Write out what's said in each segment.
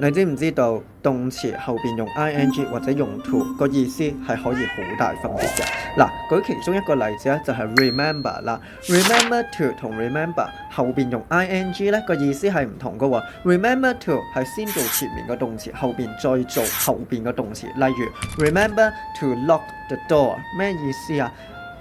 你知唔知道動詞後邊用 ing 或者用 to 個意思係可以好大分別嘅？嗱，舉其中一個例子咧，就係 remember 啦。remember to 同 remember 後邊用 ing 咧個意思係唔同嘅喎。remember to 係先做前面個動詞，後邊再做後邊個動詞。例如 remember to lock the door， 咩意思啊？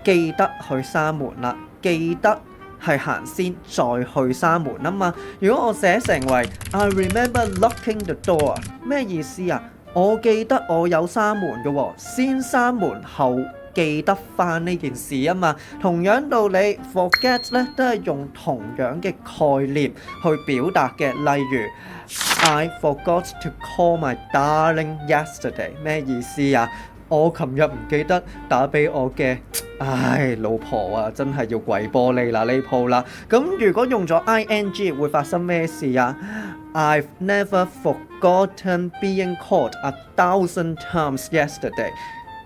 記得去閂門啦，記得係行先再去閂門啊嘛。如果我寫成為 I remember locking the door， 咩意思啊？我記得我有閂門嘅喎，先閂門後記得翻呢件事啊嘛。同樣道理 forget 咧都係用同樣嘅概念去表達嘅。例如 I forgot to call my darling yesterday， 咩意思啊？我琴日唔記得打俾我嘅老婆啊，真係要跪玻璃啦呢鋪啦。咁如果用咗 ing 會發生咩事啊？ I've never forgotten being called 1,000 times yesterday。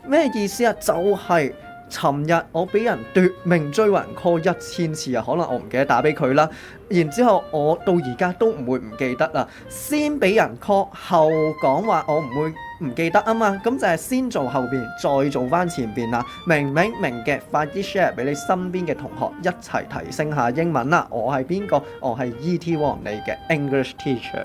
咩意思啊？就係尋日我俾人奪命追魂 call 1000次啊，可能我唔記得打俾佢啦，然之後我到而家都唔會唔記得啦。先俾人 call 後講話我唔會唔記得啊嘛，咁就係先做後邊再做翻前邊啦。明嘅，快啲 share 俾你身邊嘅同學一齊提升下英文啦。我係邊個？我係 ET Wong，你嘅 English teacher。